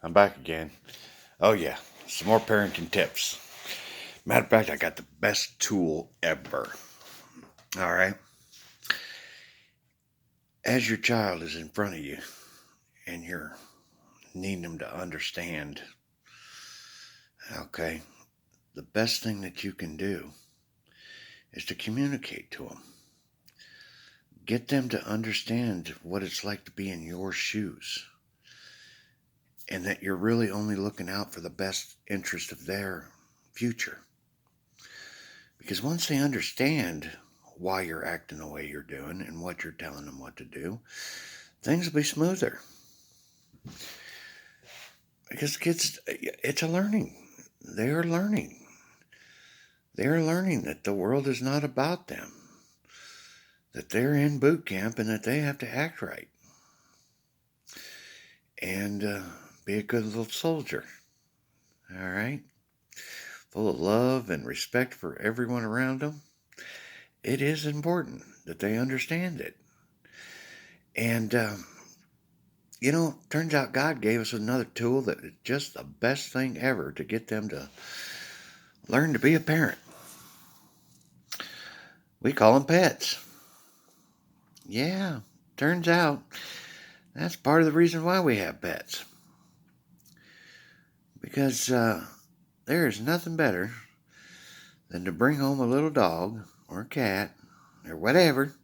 I'm back again. Oh, yeah, some more parenting tips. Matter of fact, I got the best tool ever. All right. As your child is in front of you and you're needing them to understand, okay, the best thing that you can do is to communicate to them. Get them to understand what it's like to be in your shoes and that you're really only looking out for the best interest of their future. Because once they understand why you're acting the way you're doing and what you're telling them what to do, things will be smoother. Because kids, it's a learning. They are learning. They are learning that the world is not about them, that they're in boot camp and that they have to act right and be a good little soldier. All right? Full of love and respect for everyone around them. It is important that they understand it. And turns out God gave us another tool that is just the best thing ever to get them to learn to be a parent. We call them pets. Yeah, turns out that's part of the reason why we have pets. Because there is nothing better than to bring home a little dog or a cat or whatever,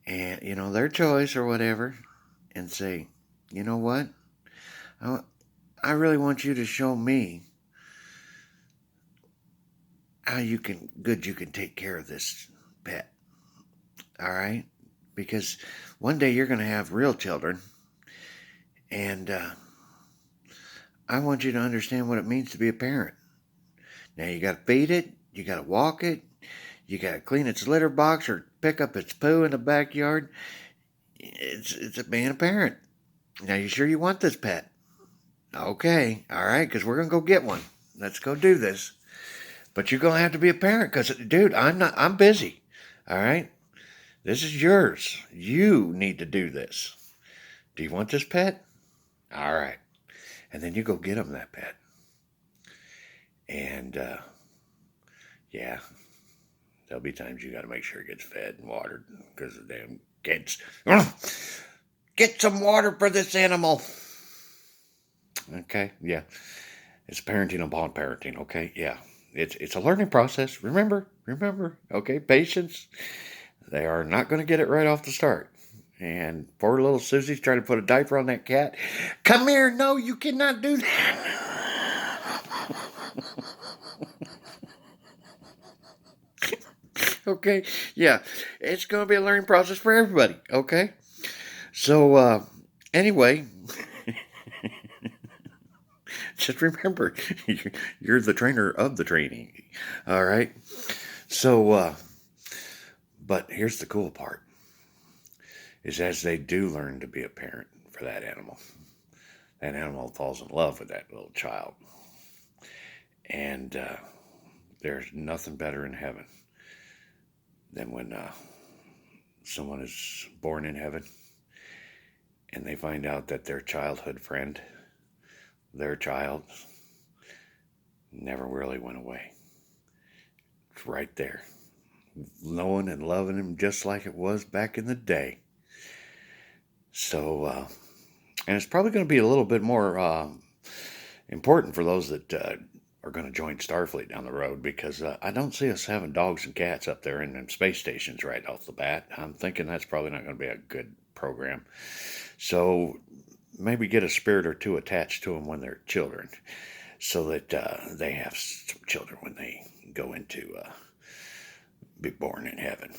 and, their choice or whatever, and say, you know what? I really want you to show me how you can take care of this pet. All right? Because one day you're going to have real children, and I want you to understand what it means to be a parent. Now you got to feed it, you got to walk it, you got to clean its litter box or pick up its poo in the backyard. It's being a parent. Now you sure you want this pet? Okay, all right, because we're gonna go get one. Let's go do this. But you're gonna have to be a parent, because, dude, I'm busy. All right, this is yours. You need to do this. Do you want this pet? All right, and then you go get them that pet. And yeah, there'll be times you got to make sure it gets fed and watered because the damn kids. Get some water for this animal. Okay, yeah. It's parenting upon parenting, okay? Yeah. It's a learning process. Remember. Okay, patience. They are not going to get it right off the start. And poor little Susie's trying to put a diaper on that cat. Come here. No, you cannot do that. Okay, yeah. It's going to be a learning process for everybody, okay? So, anyway, just remember, you're the trainer of the training. All right. So, but here's the cool part: is as they do learn to be a parent for that animal falls in love with that little child, and there's nothing better in heaven than when someone is born in heaven and they find out that their childhood friend, their child, never really went away. It's right there, knowing and loving him just like it was back in the day. So, and it's probably going to be a little bit more important for those that are going to join Starfleet down the road, because I don't see us having dogs and cats up there in them space stations right off the bat. I'm thinking that's probably not going to be a good program. So maybe get a spirit or two attached to them when they're children, so that they have some children when they go into be born in heaven.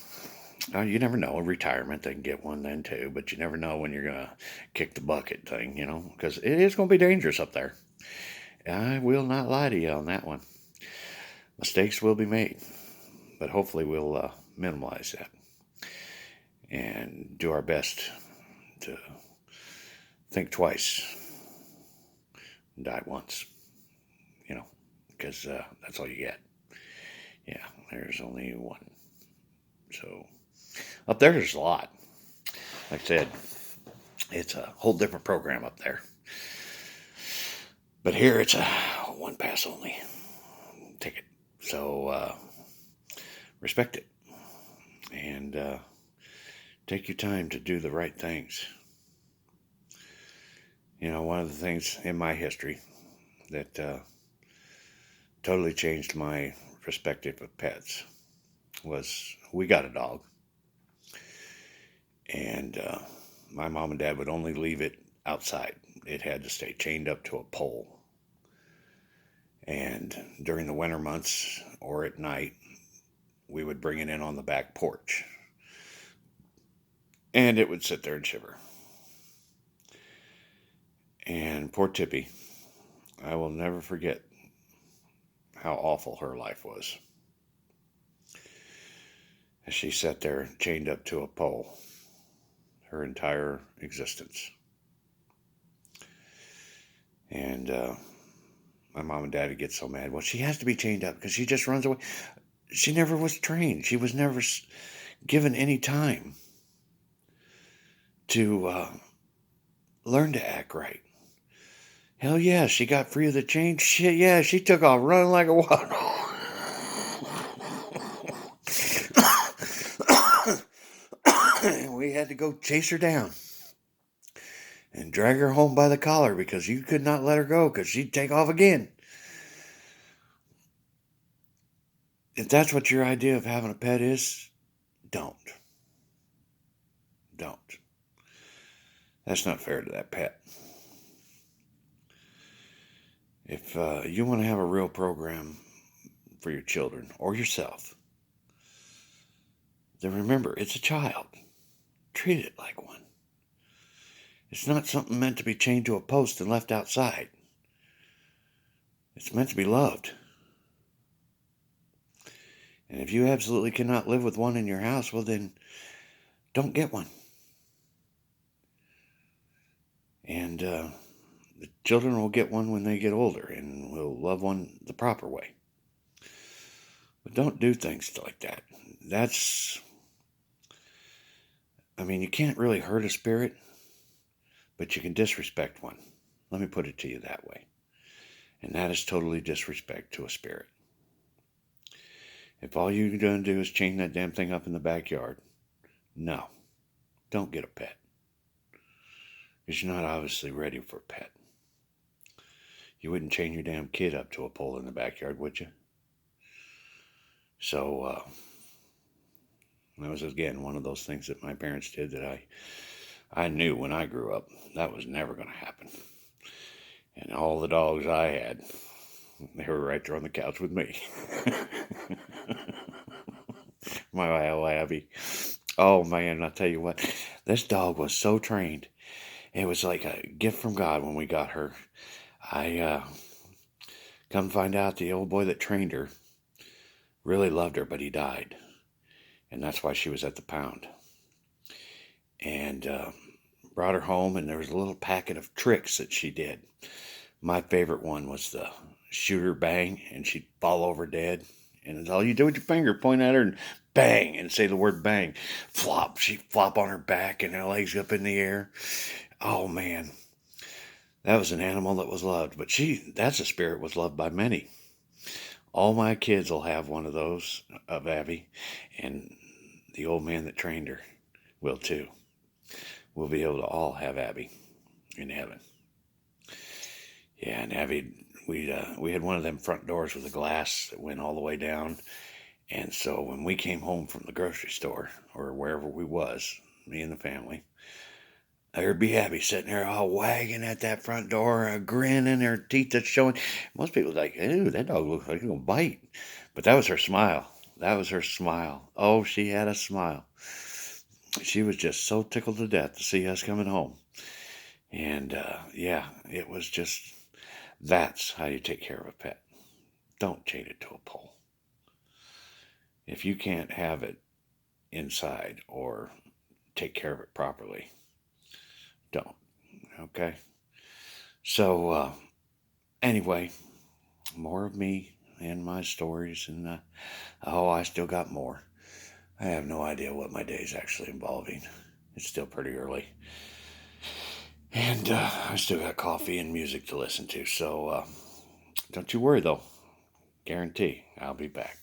You never know. Retirement, they can get one then too, but you never know when you're going to kick the bucket thing, because it is going to be dangerous up there. I will not lie to you on that one. Mistakes will be made, but hopefully we'll minimize that and do our best to think twice and die once, because that's all you get. Yeah, there's only one. So up there's a lot. Like I said, it's a whole different program up there. But here it's a one pass only ticket. So respect it and take your time to do the right things. You know, one of the things in my history that totally changed my perspective of pets was we got a dog. And my mom and dad would only leave it outside. It had to stay chained up to a pole. And during the winter months or at night, we would bring it in on the back porch. And it would sit there and shiver. And poor Tippy, I will never forget how awful her life was. As she sat there chained up to a pole her entire existence. And my mom and dad would get so mad. Well, she has to be chained up because she just runs away. She never was trained. She was never given any time to learn to act right. Hell yeah, she got free of the chain. Shit, yeah, she took off running like a wild we had to go chase her down and drag her home by the collar because you could not let her go because she'd take off again. If that's what your idea of having a pet is, don't. Don't. That's not fair to that pet. If you want to have a real program for your children or yourself, then remember, it's a child. Treat it like one. It's not something meant to be chained to a post and left outside. It's meant to be loved. And if you absolutely cannot live with one in your house, well then, don't get one. And the children will get one when they get older and will love one the proper way. But don't do things like that. You can't really hurt a spirit, but you can disrespect one. Let me put it to you that way. And that is totally disrespect to a spirit. If all you're going to do is chain that damn thing up in the backyard, no, don't get a pet. Because you're not obviously ready for a pet. You wouldn't chain your damn kid up to a pole in the backyard, would you? So, that was, again, one of those things that my parents did that I knew when I grew up that was never going to happen. And all the dogs I had, they were right there on the couch with me. My old Abby. Oh, man, I'll tell you what. This dog was so trained. It was like a gift from God when we got her. I come find out the old boy that trained her really loved her, but he died. And that's why she was at the pound. And brought her home, and there was a little packet of tricks that she did. My favorite one was the shooter bang, and she'd fall over dead. And it's all you do with your finger, point at her and bang, and say the word bang. Flop. She'd flop on her back and her legs up in the air. Oh, man. That was an animal that was loved. But that's a spirit was loved by many. All my kids will have one of those of Abby. And the old man that trained her will too. We'll be able to all have Abby in heaven. Yeah, and Abby, we had one of them front doors with a glass that went all the way down. And so when we came home from the grocery store or wherever we was, me and the family, there'd be Abby sitting there all wagging at that front door, grinning, her teeth that's showing. Most people are like, ew, that dog looks like he's going to bite. But that was her smile. That was her smile. Oh, she had a smile. She was just so tickled to death to see us coming home. And yeah, it was just, that's how you take care of a pet. Don't chain it to a pole. If you can't have it inside or take care of it properly, don't. Okay? So, anyway, more of me and my stories. And, I still got more. I have no idea what my day is actually involving. It's still pretty early. And I still got coffee and music to listen to. So don't you worry, though. Guarantee I'll be back.